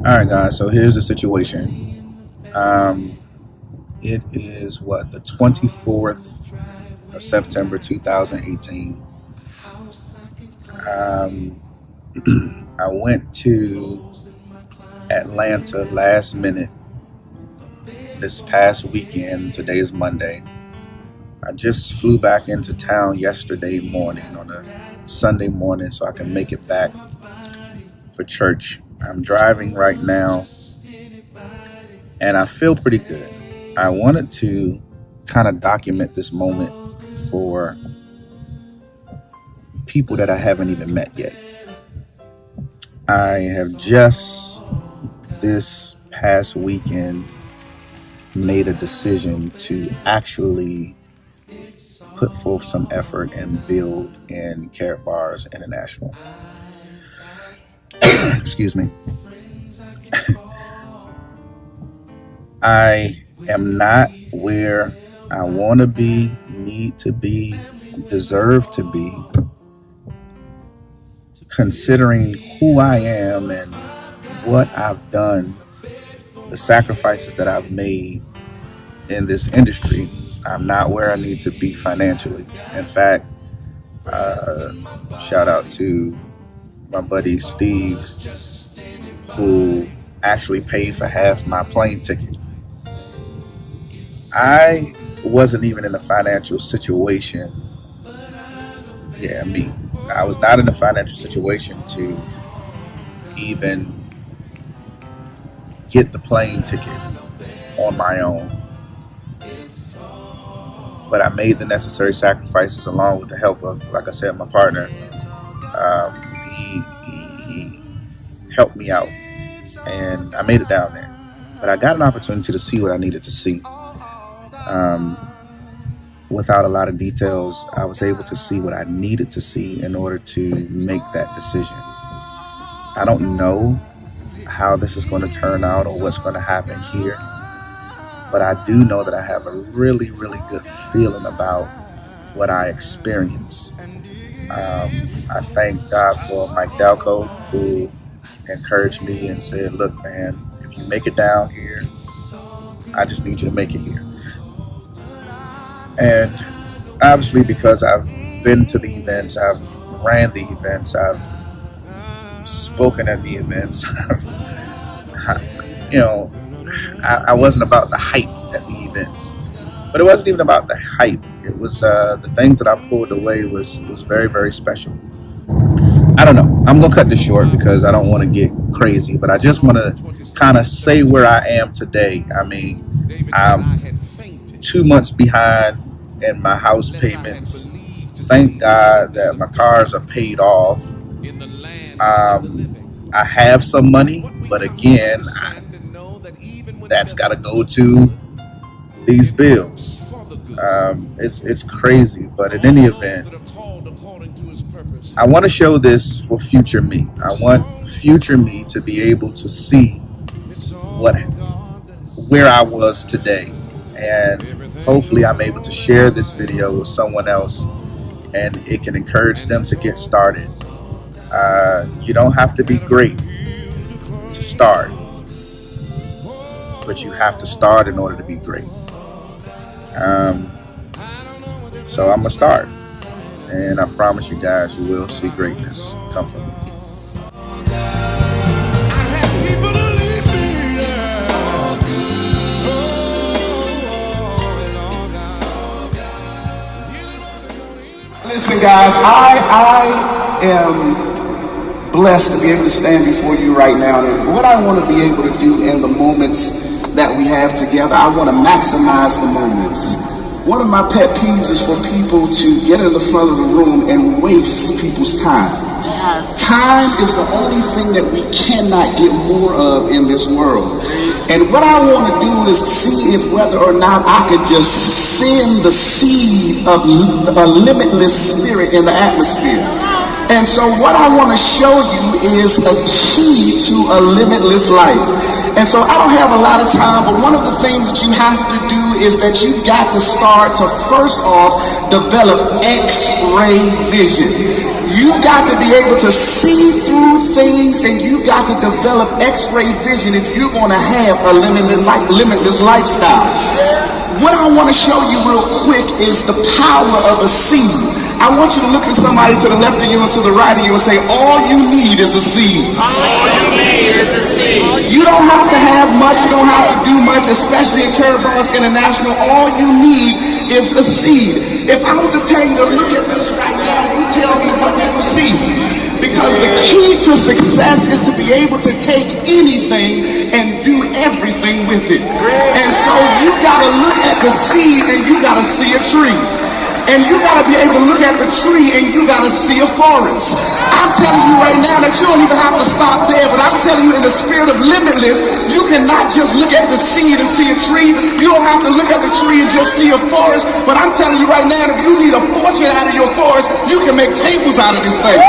All right, guys. So here's the situation. It is the 24th of September 2018. Um, I went to Atlanta last minute this past weekend. Today is Monday. I just flew back into town yesterday morning on a Sunday morning so I can make it back for church. I'm driving right now and I feel pretty good. I wanted to kind of document this moment for people that I haven't even met yet. I have just this past weekend made a decision to actually put forth some effort and build in Carrot Bars International. Excuse me. I am not where I want to be, need to be, deserve to be, considering who I am and what I've done, the sacrifices that I've made in this industry. I'm not where I need to be financially. In fact, shout out to my buddy Steve, who actually paid for half my plane ticket. I wasn't even in a financial situation. I was not in a financial situation to even get the plane ticket on my own. But I made the necessary sacrifices along with the help of, like I said, my partner. He helped me out and I made it down there. But I got an opportunity to see what I needed to see. Without a lot of details, I was able to see what I needed to see in order to make that decision. I don't know how this is going to turn out or what's going to happen here, but I do know that I have a really, really good feeling about what I experienced. I thank God for Mike Dalco, who encouraged me and said, look, man, if you make it down here, I just need you to make it here. And obviously, because I've been to the events, I've ran the events, I've spoken at the events, I wasn't about the hype at the events, but it wasn't even about the hype. It was the things that I pulled away was very, very special. I don't know. I'm going to cut this short because I don't want to get crazy, but I just want to kind of say where I am today. I mean, I'm 2 months behind in my house payments. Thank God that my cars are paid off. I have some money, but again, that's got to go to these bills. It's crazy, but in any event, I want to show this for future me. I want future me to be able to see where I was today, and hopefully I'm able to share this video with someone else and it can encourage them to get started. You don't have to be great to start, but you have to start in order to be great. So I'm gonna start, and I promise you guys, you will see greatness come from me. Listen, guys, I am blessed to be able to stand before you right now. And what I want to be able to do in the moments that we have together, I want to maximize the moments. One of my pet peeves is for people to get in the front of the room and waste people's time. Yes. Time is the only thing that we cannot get more of in this world. And what I want to do is see if whether or not I could just send the seed of a limitless spirit in the atmosphere. And so what I want to show you is a key to a limitless life. And so I don't have a lot of time, but one of the things that you have to do is that you've got to start to first off develop X-ray vision. You've got to be able to see through things, and you've got to develop X-ray vision if you're going to have a limitless lifestyle. What I want to show you real quick is the power of a seed. I want you to look at somebody to the left of you and to the right of you and say, all you need is a seed. All you need is a seed. You don't have to have much. You don't have to do much, especially in Caraboss International. All you need is a seed. If I was to tell you to look at this right now, you tell me what you will see. Because the key to success is to be able to take anything and do everything with it. And so you got to look at the seed and you got to see a tree. And you got to be able to look at the tree and you got to see a forest. I'm telling you right now that you don't even have to stop there, but I'm telling you in the spirit of Limitless, you cannot just look at the seed and see a tree. You don't have to look at the tree and just see a forest. But I'm telling you right now, if you need a fortune out of your forest, you can make tables out of this thing.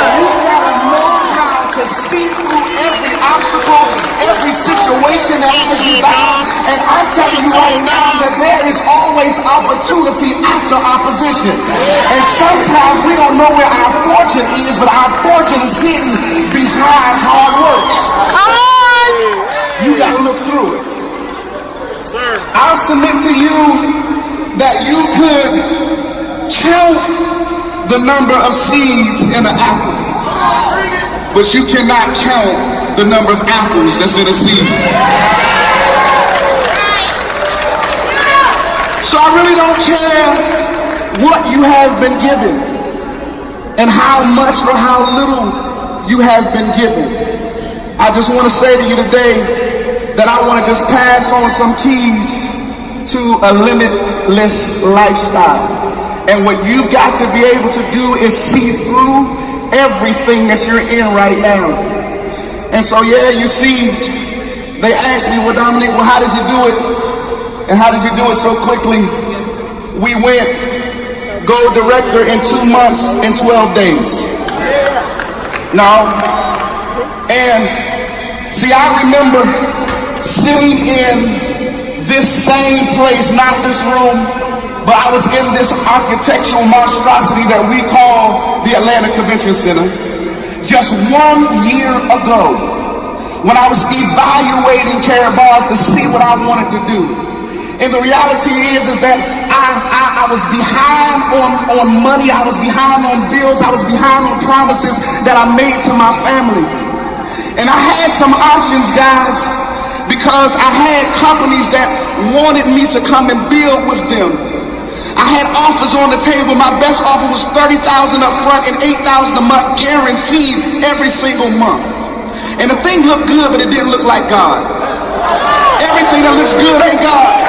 You got to know how to see through every obstacle, every situation that has you bound. And I'm telling you right now that there is always opportunity after opposition. And sometimes we don't know where our fortune is, but our fortune is hidden behind hard work. You got to look through it. I'll submit to you that you could count the number of seeds in an apple, but you cannot count the number of apples that's in a seed. So I really don't care what you have been given and how much or how little you have been given. I just want to say to you today that I want to just pass on some keys to a limitless lifestyle. And what you've got to be able to do is see through everything that you're in right now. And so, yeah, you see, they asked me, well, Dominic, well, how did you do it? And how did you do it so quickly? We went gold director in 2 months and 12 days. No. And see, I remember sitting in this same place, not this room, but I was in this architectural monstrosity that we call the Atlanta Convention Center just 1 year ago when I was evaluating Caraboss to see what I wanted to do. And the reality is that I was behind on money, I was behind on bills, I was behind on promises that I made to my family. And I had some options, guys, because I had companies that wanted me to come and build with them. I had offers on the table. My best offer was $30,000 up front and $8,000 a month, guaranteed every single month. And the thing looked good, but it didn't look like God. Everything that looks good ain't God.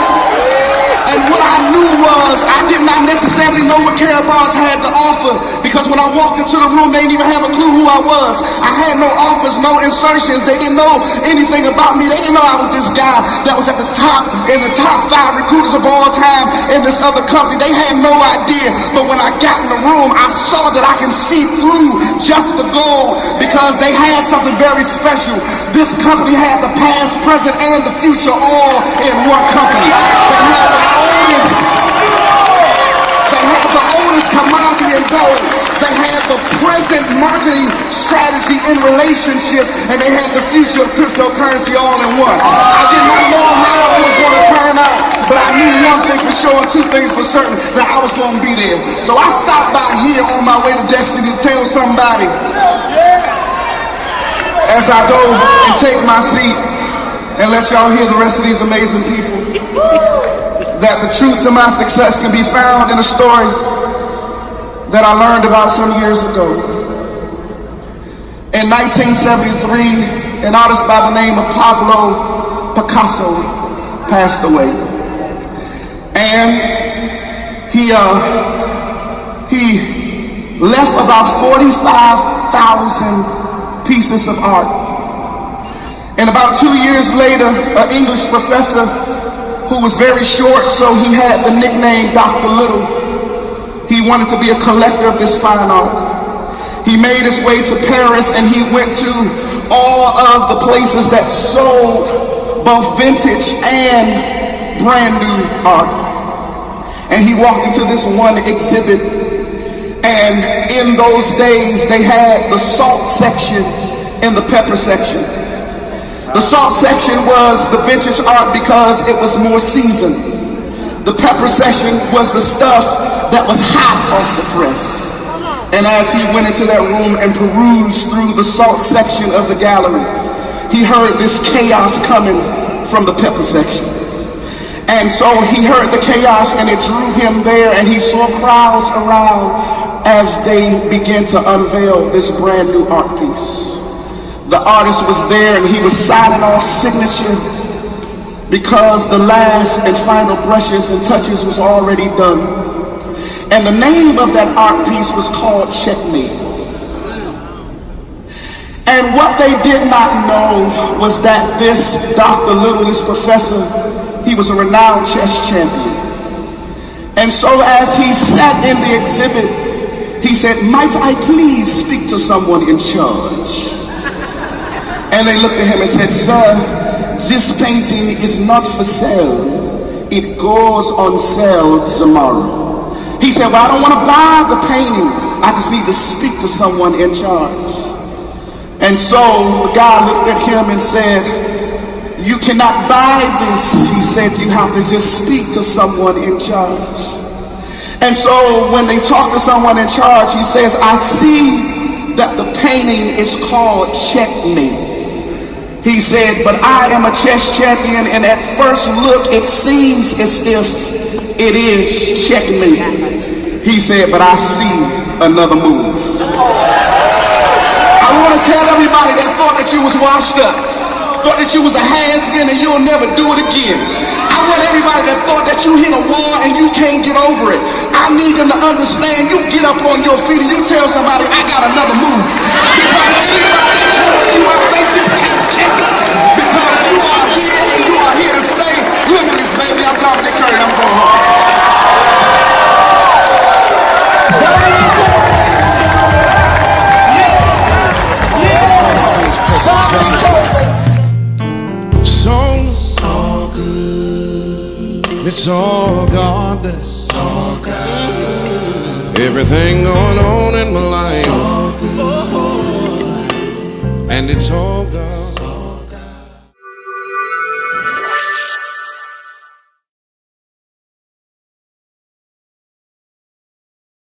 And what I knew was I did not necessarily know what Caraboss had to offer, because when I walked into the room, they didn't even have a clue who I was. I had no offers, no insertions. They didn't know anything about me. They didn't know I was this guy that was at the top, in the top 5 recruiters of all time in this other company. They had no idea. But when I got in the room, I saw that I can see through just the gold, because they had something very special. This company had the past, present, and the future all in one company. They had the oldest commodity in gold. They had the present marketing strategy in relationships, and they had the future of cryptocurrency all in one. I did not know how it was going to turn out, but I knew one thing for sure and 2 things for certain, that I was going to be there. So I stopped by here on my way to Destiny to tell somebody, as I go and take my seat and let y'all hear the rest of these amazing people, that the truth to my success can be found in a story that I learned about some years ago. In 1973, an artist by the name of Pablo Picasso passed away. And he left about 45,000 pieces of art. And about 2 years later, an English professor who was very short, so he had the nickname Dr. Little. He wanted to be a collector of this fine art. He made his way to Paris, and he went to all of the places that sold both vintage and brand new art. And he walked into this one exhibit, and in those days they had the salt section and the pepper section. The salt section was the vintage art because it was more seasoned. The pepper section was the stuff that was hot off the press. And as he went into that room and perused through the salt section of the gallery, he heard this chaos coming from the pepper section. And so he heard the chaos, and it drew him there, and he saw crowds around as they began to unveil this brand new art piece. The artist was there, and he was signing off signature because the last and final brushes and touches was already done. And the name of that art piece was called Checkmate. And what they did not know was that this Dr. Little, this professor, he was a renowned chess champion. And so as he sat in the exhibit, he said, "Might I please speak to someone in charge?" And they looked at him and said, "Sir, this painting is not for sale. It goes on sale tomorrow." He said, "Well, I don't want to buy the painting. I just need to speak to someone in charge." And so the guy looked at him and said, "You cannot buy this." He said, "You have to just speak to someone in charge." And so when they talk to someone in charge, he says, "I see that the painting is called Checkmate." He said, "But I am a chess champion, and at first look, it seems as if it is checkmate." He said, "But I see another move." I want to tell everybody that thought that you was washed up, thought that you was a has-been and you'll never do it again. I want everybody that thought that you hit a wall and you can't get over it. I need them to understand you get up on your feet and you tell somebody, "I got another move." Because anybody that told you out, they just can't count. Because you are here and you are here to stay. Limitless, baby. I'm Dominic. I'm going home. It's all God. It's all God. Everything going on in my life, and it's all God.